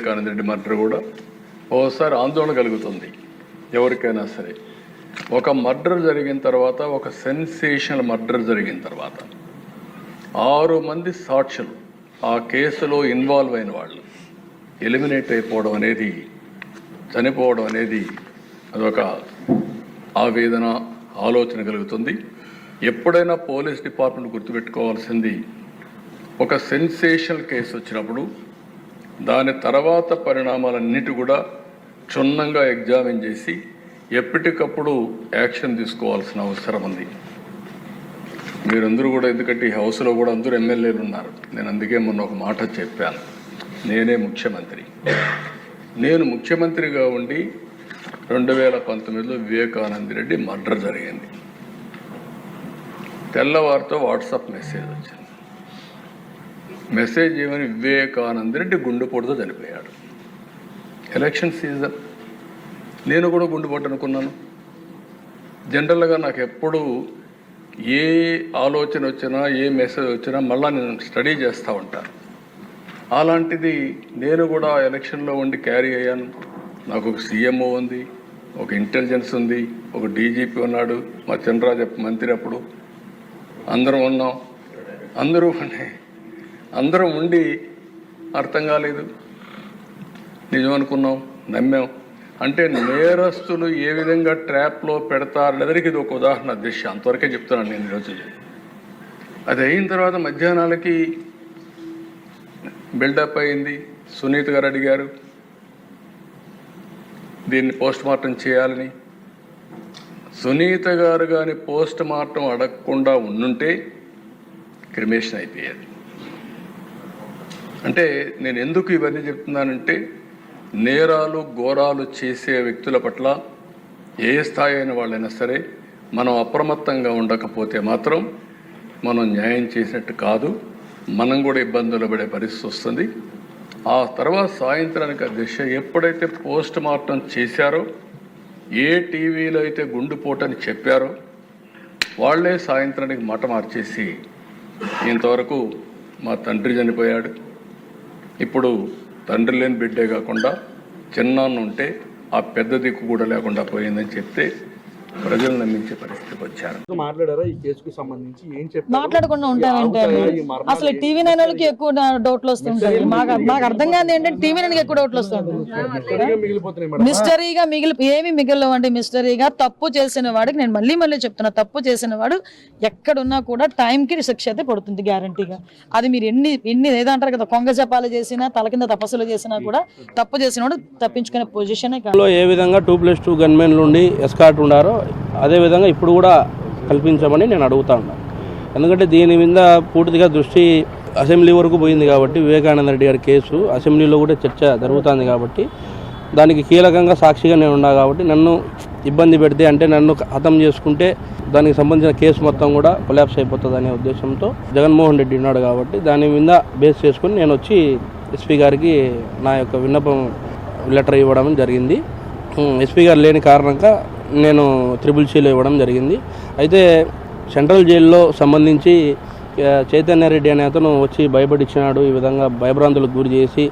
Vivekananda Reddy murder కూడా ఓసారి ఆందోళన కలుగుతుంది ఎవరికైనా సరే. ఒక మర్డర్ జరిగిన తర్వాత, ఒక సెన్సేషనల్ మర్డర్ జరిగిన తర్వాత 6 మంది సాక్షులు ఆ కేసులో ఇన్వాల్వ్ అయిన వాళ్ళు ఎలిమినేట్ అయిపోవడం అనేది, చనిపోవడం అనేది అదొక ఆవేదన, ఆలోచన కలుగుతుంది. ఎప్పుడైనా పోలీస్ డిపార్ట్మెంట్ గుర్తుపెట్టుకోవాల్సింది, ఒక సెన్సేషనల్ కేసు వచ్చినప్పుడు దాని తర్వాత పరిణామాలన్నిటి కూడా క్షుణ్ణంగా ఎగ్జామిన్ చేసి ఎప్పటికప్పుడు యాక్షన్ తీసుకోవాల్సిన అవసరం ఉంది. మీరందరూ కూడా, ఎందుకంటే ఈ హౌస్లో కూడా అందరూ ఎమ్మెల్యేలు ఉన్నారు. నేను అందుకే మొన్న ఒక మాట చెప్పాను, నేనే ముఖ్యమంత్రి. నేను ముఖ్యమంత్రిగా ఉండి 2019లో వివేకానంద రెడ్డి మర్డర్ జరిగింది. తెల్లవారితో వాట్సాప్ మెసేజ్ వచ్చింది. మెసేజ్ ఏమని, వివేకానంద రెడ్డి గుండెపోటుతో చనిపోయాడు. ఎలక్షన్ సీజన్, నేను కూడా గుండెపోటు అనుకున్నాను. జనరల్గా నాకు ఎప్పుడు ఏ ఆలోచన వచ్చినా, ఏ మెసేజ్ వచ్చినా మళ్ళీ నేను స్టడీ చేస్తూ ఉంటాను. అలాంటిది నేను కూడా ఎలక్షన్లో ఉండి క్యారీ అయ్యాను. నాకు ఒక సీఎంఓ ఉంది, ఒక ఇంటెలిజెన్స్ ఉంది, ఒక డీజీపీ ఉన్నాడు, మా చంద్రరాజ మంత్రి అప్పుడు. అందరం ఉన్నాం, అందరం ఉండి అర్థం కాలేదు, నిజం అనుకున్నాం, నమ్మాం. అంటే నేరస్తులు ఏ విధంగా ట్రాప్లో పెడతారనేదానికి ఇది ఒక ఉదాహరణ. దిశ అంతవరకే చెప్తున్నాను నేను ఈరోజు. అది అయిన తర్వాత మధ్యాహ్నాలకి బిల్డప్ అయింది. సునీత గారు అడిగారు దీన్ని పోస్ట్ మార్టం చేయాలని. సునీత గారు కానీ పోస్ట్ మార్టం అడగకుండా ఉండుంటే క్రిమేషన్ అయిపోయేది. అంటే నేను ఎందుకు ఇవన్నీ చెప్తున్నానంటే, నేరాలు ఘోరాలు చేసే వ్యక్తుల పట్ల ఏ స్థాయి అయిన వాళ్ళైనా సరే మనం అప్రమత్తంగా ఉండకపోతే మాత్రం మనం న్యాయం చేసినట్టు కాదు, మనం కూడా ఇబ్బందులు పడే పరిస్థితి వస్తుంది. ఆ తర్వాత సాయంత్రానికి ఆ దిశ ఎప్పుడైతే పోస్ట్ మార్టం చేశారో, ఏ టీవీలో అయితే గుండెపోటని చెప్పారో వాళ్లే సాయంత్రానికి మాట మార్చేసి, ఇంతవరకు మా తండ్రి చనిపోయాడు, ఇప్పుడు తండ్రి లేని బిడ్డే కాకుండా చిన్నాన్న ఉంటే ఆ పెద్ద దిక్కు కూడా లేకుండా పోయిందని చెప్తే ప్రజలు నమ్మించే పరిస్థితికి వచ్చారు. మాట్లాడారా ఈ కేసుకు సంబంధించి? ఏం చెప్పారు? మాట్లాడకుండా ఉంటామంటే అసలు టీవీ నైన్ వాళ్ళకి ఎక్కువ డౌట్లు వస్తుంటాయి. మాకు అర్థం కాదు ఏంటంటే టీవీ నైన్కి ఎక్కువ డౌట్లు వస్తుంటాయి. మిస్టరీగా ఏమి మిగిలినవు అంటే, మిస్టరీగా తప్పు చేసిన వాడికి, నేను మళ్ళీ చెప్తున్నా, తప్పు చేసిన వాడు ఎక్కడున్నా కూడా టైంకి శిక్ష అయితే పడుతుంది గ్యారంటీగా. అది మీరు ఎన్ని ఏదంటారు కదా, కొంగ జపాలు చేసినా, తల కింద తపస్సులు చేసినా కూడా తప్పు చేసిన వాడు తప్పించుకునే పొజిషన్. ఏ విధంగా 2+2 గన్మెన్లు ఉండి ఎస్కార్ట్ ఉండారో అదే విధంగా ఇప్పుడు కూడా కల్పించమని నేను అడుగుతా ఉన్నాను. ఎందుకంటే దీని మీద పూర్తిగా దృష్టి అసెంబ్లీ వరకు పోయింది కాబట్టి, వివేకానంద రెడ్డి గారి కేసు అసెంబ్లీలో కూడా చర్చ జరుగుతుంది కాబట్టి, దానికి కీలకంగా సాక్షిగా నేను ఉన్నా కాబట్టి, నన్ను ఇబ్బంది పెడితే అంటే నన్ను హతం చేసుకుంటే దానికి సంబంధించిన కేసు మొత్తం కూడా కొలాప్స్ అయిపోతుంది అనే ఉద్దేశంతో జగన్మోహన్ రెడ్డి ఉన్నాడు కాబట్టి, దాని మీద బేస్ చేసుకుని నేను వచ్చి ఎస్పీ గారికి నా యొక్క విన్నపం లెటర్ ఇవ్వడం జరిగింది. ఎస్పీ గారు లేని కారణంగా నేను 3C ఇవ్వడం జరిగింది. అయితే సెంట్రల్ జైల్లో సంబంధించి చైతన్య రెడ్డి అనే అతను వచ్చి భయపడిచ్చినాడు. ఈ విధంగా భయభ్రాంతులకు గురి చేసి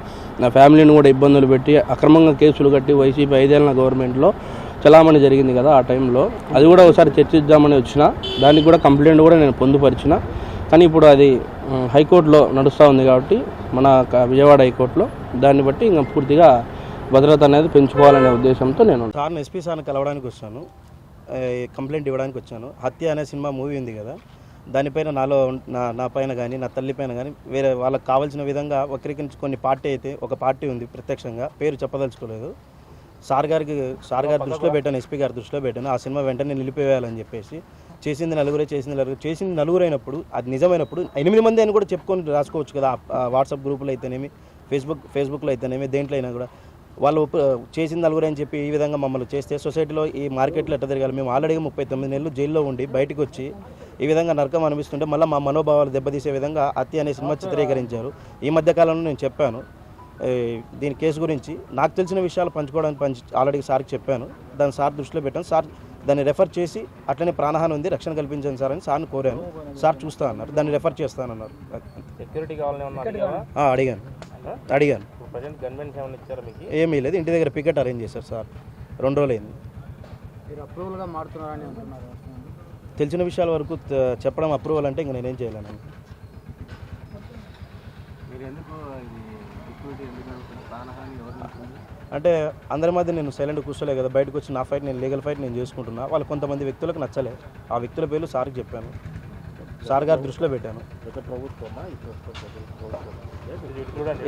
నా ఫ్యామిలీని కూడా ఇబ్బందులు పెట్టి అక్రమంగా కేసులు కట్టి వైసీపీ 5 ఏళ్ళ గవర్నమెంట్లో చలామణి జరిగింది కదా, ఆ టైంలో అది కూడా ఒకసారి చర్చిద్దామని వచ్చిన. దానికి కూడా కంప్లైంట్ కూడా నేను పొందుపరిచిన. కానీ ఇప్పుడు అది హైకోర్టులో నడుస్తూ ఉంది కాబట్టి, మన విజయవాడ హైకోర్టులో, దాన్ని బట్టి ఇంకా పూర్తిగా భద్రత అనేది పెంచుకోవాలనే ఉద్దేశంతో నేను సార్ని ఎస్పీ సార్ని కలవడానికి వచ్చాను, కంప్లైంట్ ఇవ్వడానికి వచ్చాను. హత్య అనే సినిమా మూవీ ఉంది కదా, దానిపైన నా పైన కానీ నా తల్లి పైన కానీ వేరే వాళ్ళకి కావాల్సిన విధంగా వక్రీకరించి కొన్ని పార్టీ అయితే ఒక పార్టీ ఉంది, ప్రత్యక్షంగా పేరు చెప్పదలుచుకోలేదు. సార్ గారి దృష్టిలో పెట్టాను, ఎస్పీ గారి దృష్టిలో పెట్టాను. ఆ సినిమా వెంటనే నిలిపివేయాలని చెప్పేసి. చేసింది నలుగురు అయినప్పుడు, అది నిజమైనప్పుడు 8 మంది అని కూడా చెప్పుకొని రాసుకోవచ్చు కదా, వాట్సాప్ గ్రూపులో అయితేనేమి, ఫేస్బుక్లో అయితేనేమి, దేంట్లో అయినా కూడా. వాళ్ళు చేసింది నలుగురు అని చెప్పి ఈ విధంగా మమ్మల్ని చేస్తే సొసైటీలో, ఈ మార్కెట్లో ఎట్లా తిరగాలి? మేము ఆల్రెడీ 39 నెలలు జైల్లో ఉండి బయటకు వచ్చి ఈ విధంగా నరకం అనిపిస్తుంటే మళ్ళీ మా మనోభావాలు దెబ్బతీసే విధంగా హత్య అనే సినిమా చిత్రీకరించారు. ఈ మధ్యకాలంలో నేను చెప్పాను దీని కేసు గురించి, నాకు తెలిసిన విషయాలు పంచుకోవడానికి ఆల్రెడీ సార్కి చెప్పాను. దాన్ని సార్ దృష్టిలో పెట్టాను. సార్ దాన్ని రెఫర్ చేసి అట్లనే ప్రాణహాని ఉంది, రక్షణ కల్పించండి సార్ అని సార్ని కోరాను. సార్ చూస్తా అన్నారు, దాన్ని రెఫర్ చేస్తానన్నారు. సెక్యూరిటీ కావాలని అడిగాను. ఏమీ లేదు, ఇంటి దగ్గర పికెట్ అరేంజ్ చేశారు సార్. 2 రోజులు అయింది. తెలిసిన విషయాల వరకు చెప్పడం అప్రూవల్ అంటే ఇంక నేనేం చేయలేను. అంటే అందరి మధ్య నేను సైలెంట్ కూర్చోలే కదా, బయటకు వచ్చి నా ఫైట్ నేను లీగల్ ఫైట్ నేను చేసుకుంటున్నా. వాళ్ళు కొంతమంది వ్యక్తులకు నచ్చలే, ఆ వ్యక్తుల పేర్లు సార్కి చెప్పాను, సార్ గారి దృష్టిలో పెట్టాను.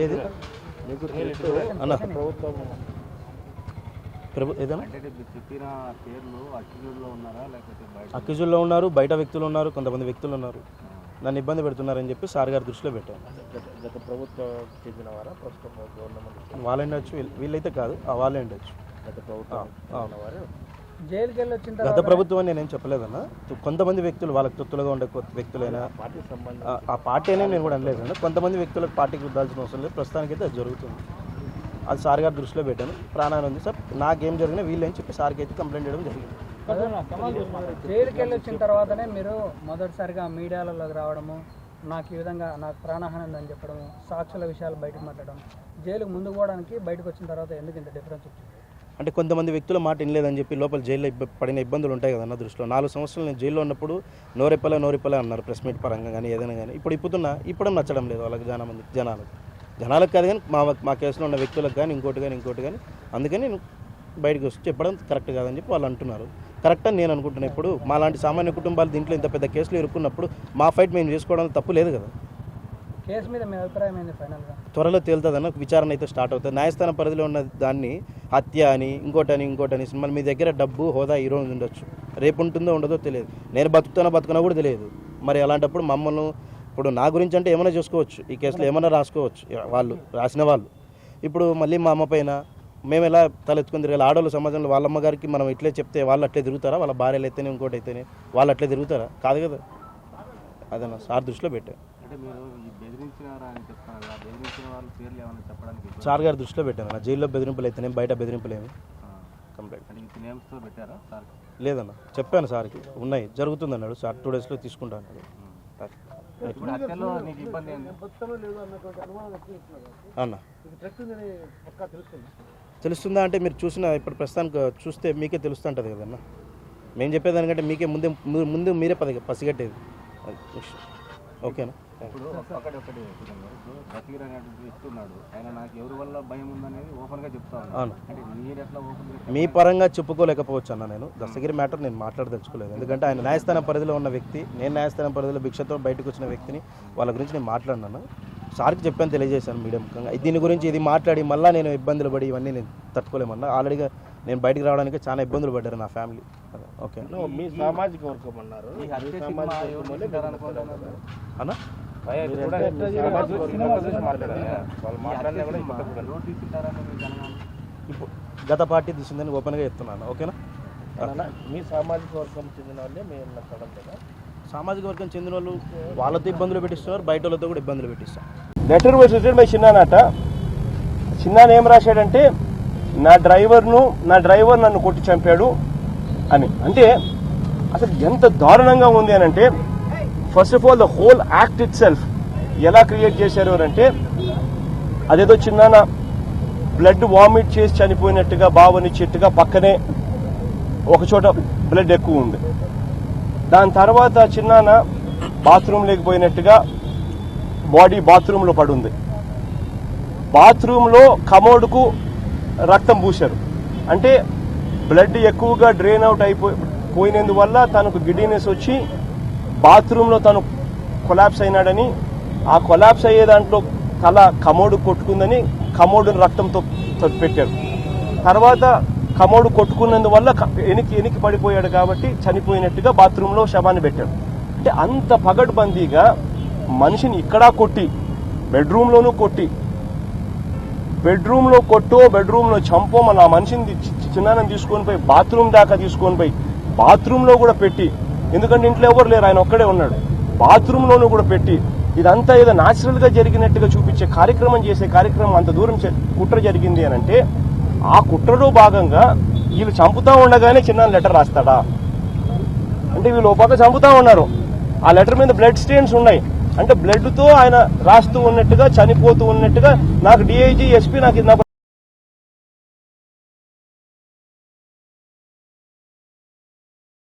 ఏది అన్న ఏదైనా అక్యూజుల్లో ఉన్నారు, బయట వ్యక్తులు ఉన్నారు, కొంతమంది వ్యక్తులు ఉన్నారు, నన్ను ఇబ్బంది పెడుతున్నారని చెప్పి సార్ గారి దృష్టిలో పెట్టాను. వాళ్ళే ఉండొచ్చు, వీళ్ళైతే కాదు, వాళ్ళే ఉండొచ్చు. గత ప్రభుత్వం అని నేనేం చెప్పలేదన్న. కొంతమంది వ్యక్తులు వాళ్ళకి తొత్తులుగా ఉండే వ్యక్తులైనా ఆ పార్టీ అయినా నేను కూడా అనలేదన్న. కొంతమంది వ్యక్తులకు పార్టీకి రుద్దాల్సిన అవసరం లేదు, ప్రస్తుతానికైతే అది జరుగుతుంది. అది సార్ గారి దృష్టిలో పెట్టాను. ప్రాణాన్ని ఉంది సార్, నాకేం జరిగినా వీళ్ళని చెప్పి సార్కి అయితే కంప్లైంట్ చేయడం జరిగింది. జైలుకి వెళ్ళి వచ్చిన తర్వాతనే మీరు మొదటిసారిగా మీడియాలలోకి రావడము, నాకు ఈ విధంగా నాకు ప్రాణహాని ఉందని చెప్పడము, సాక్షుల విషయాలు బయటకు మాట్లాడడం, జైలుకు ముందు పోవడానికి బయటకు వచ్చిన తర్వాత ఎందుకు ఇంత డిఫరెన్స్ వచ్చింది? అంటే కొంతమంది వ్యక్తుల మాట వినలేదని చెప్పి లోపల జైల్లో పడిన ఇబ్బందులు ఉంటాయి కదా నా దృష్టిలో. 4 సంవత్సరాలు నేను జైల్లో ఉన్నప్పుడు నోరెప్పలే అన్నారు, ప్రెస్ మీట్ పరంగా కానీ ఏదైనా కానీ. ఇప్పుడు నచ్చడం లేదు వాళ్ళకి, జనాలకు కాదు కానీ మా కేసులో ఉన్న వ్యక్తులకు కానీ ఇంకోటి కానీ. అందుకని నేను బయటకు వచ్చి చెప్పడం కరెక్ట్ కాదని చెప్పి వాళ్ళు అంటున్నారు. కరెక్ట్ అని నేను అనుకుంటున్నాను. ఇప్పుడు మా లాంటి సామాన్య కుటుంబాలు దీంట్లో ఇంత పెద్ద కేసులు ఇరుక్కున్నప్పుడు మా ఫైట్ మేము చేసుకోవడం తప్పు లేదు కదా. కేసు మీద మీ అభిప్రాయం ఏంది ఫైనల్గా? త్వరలో తేలుతుందన్న, విచారణ అయితే స్టార్ట్ అవుతుంది. న్యాయస్థానం పరిధిలో ఉన్న దాన్ని హత్య అని ఇంకోటని మళ్ళీ మీ దగ్గర డబ్బు హోదా ఈ రోజు ఉండొచ్చు, రేపు ఉంటుందో ఉండదో తెలియదు. నేను బతుకునా కూడా తెలియదు. మరి అలాంటప్పుడు మమ్మల్ని ఇప్పుడు నా గురించి అంటే ఏమైనా చూసుకోవచ్చు, ఈ కేసులో ఏమైనా రాసుకోవచ్చు వాళ్ళు రాసిన వాళ్ళు. ఇప్పుడు మళ్ళీ మా అమ్మ పైన మేము ఎలా తలెత్తుకుని తిరగాలి? ఆడవాళ్ళ సమాజంలో వాళ్ళ అమ్మగారికి మనం ఇట్లే చెప్తే వాళ్ళు అట్లే తిరుగుతారా? వాళ్ళ భార్యలు అయితేనే ఇంకోటి అయితేనే వాళ్ళు అట్లే తిరుగుతారా? కాదు కదా. అదన్నా సార్ దృష్టిలో పెట్టాను. సార్ గారి దృష్టిలో పెట్టాను. నా జైల్లో బెదిరింపులు అయితేనే, బయట బెదిరింపులు ఏమి కంప్లైంట్ లేదన్న. చెప్పాను సార్కి, ఉన్నాయి, జరుగుతుంది అన్నాడు సార్. 2 డేస్లో తీసుకుంటా అన్నాడు. అన్న తెలుస్తుందా అంటే మీరు ఇప్పుడు ప్రస్తుతానికి చూస్తే మీకే తెలుస్తుంటుంది కదన్నా. మేము చెప్పేదానికంటే మీకే ముందు మీరే పసిగట్టేది. ఓకేనా? మీ పరంగా చెప్పుకోలేకపోవచ్చు అన్న. నేను దస్తగిరి మ్యాటర్ నేను మాట్లాడదలుచుకోలేదు, ఎందుకంటే ఆయన న్యాయస్థానం పరిధిలో ఉన్న వ్యక్తి, నేను న్యాయస్థానం పరిధిలో భిక్షతో బయటకు వచ్చిన వ్యక్తిని. వాళ్ళ గురించి నేను మాట్లాడినాను, సార్కి చెప్పాను, తెలియజేశాను మీడియా ముఖంగా. దీని గురించి ఇది మాట్లాడి మళ్ళీ నేను ఇబ్బందులు పడి ఇవన్నీ నేను తట్టుకోలేమన్నా. ఆల్రెడీగా నేను బయటకు రావడానికి చాలా ఇబ్బందులు పడ్డారు నా ఫ్యామిలీ. ఓకే మీ సామాజిక వర్గం అన్నారు అన్న. ఇప్పుడు గత పార్టీ తీసిందని ఓపెన్గా చెప్తున్నాను. ఓకేనా? మీ సామాజిక వర్గం చెందిన వాళ్ళే మేము నచ్చడం లేదా? సామాజిక వర్గం చెందిన వాళ్ళు వాళ్ళతో ఇబ్బందులు పెట్టిస్తున్నారు, బయట వాళ్ళతో కూడా ఇబ్బందులు పెట్టిస్తారు. లెటర్ వాజ్ రిటెన్ బై చిన్నానట. చిన్నాన్న ఏం రాశాడంటే, నా డ్రైవర్ నన్ను కొట్టి చంపాడు అని. అంటే అసలు ఎంత దారుణంగా ఉంది అని అంటే, first of all the whole act it self ఎలా క్రియేట్ చేశారు అని అంటే, అదేదో చిన్నాన్న బ్లడ్ వామిట్ చేసి చనిపోయినట్టుగా భావనిచ్చేట్టుగా పక్కనే ఒకచోట బ్లడ్ ఎక్కువ ఉంది. దాని తర్వాత చిన్నాన్న బాత్రూమ్ లేకపోయినట్టుగా బాడీ బాత్రూంలో పడుంది. బాత్రూంలో కమోడ్కు రక్తం పూశారు. అంటే బ్లడ్ ఎక్కువగా డ్రైన్ అవుట్ పోయినందువల్ల తనకు గిడ్డినెస్ వచ్చి బాత్రూంలో తను కొలాప్స్ అయినాడని, ఆ కొలాప్స్ అయ్యే దాంట్లో తల కమోడు కొట్టుకుందని కమోడును రక్తంతో పెట్టారు. తర్వాత కమోడు కొట్టుకున్నందువల్ల ఎనికి పడిపోయాడు కాబట్టి చనిపోయినట్టుగా బాత్రూంలో శవాన్ని పెట్టాడు. అంటే అంత పగడ్బందీగా మనిషిని ఇక్కడా కొట్టి, బెడ్రూమ్లోనూ కొట్టి, బెడ్రూమ్లో కొట్టో బెడ్రూమ్లో చంపో మన ఆ మనిషిని చిన్నాన్ని తీసుకొని పోయి బాత్రూమ్ దాకా తీసుకొని పోయి బాత్రూంలో కూడా పెట్టి, ఎందుకంటే ఇంట్లో ఎవరు లేరు, ఆయన ఒక్కడే ఉన్నాడు, బాత్రూంలోనూ కూడా పెట్టి, ఇదంతా ఏదో న్యాచురల్ గా జరిగినట్టుగా చూపించే కార్యక్రమం అంత దూరం కుట్ర జరిగింది అని అంటే, ఆ కుట్రలో భాగంగా వీళ్ళు చంపుతా ఉండగానే చిన్న లెటర్ రాస్తాడా? అంటే వీళ్ళు ఒక పక్క చంపుతా ఉన్నారు, ఆ లెటర్ మీద బ్లడ్ స్టెయిన్స్ ఉన్నాయి, అంటే బ్లడ్ తో ఆయన రాస్తూ ఉన్నట్టుగా చనిపోతూ ఉన్నట్టుగా నాకు డిఐజీ ఎస్పీ నాకు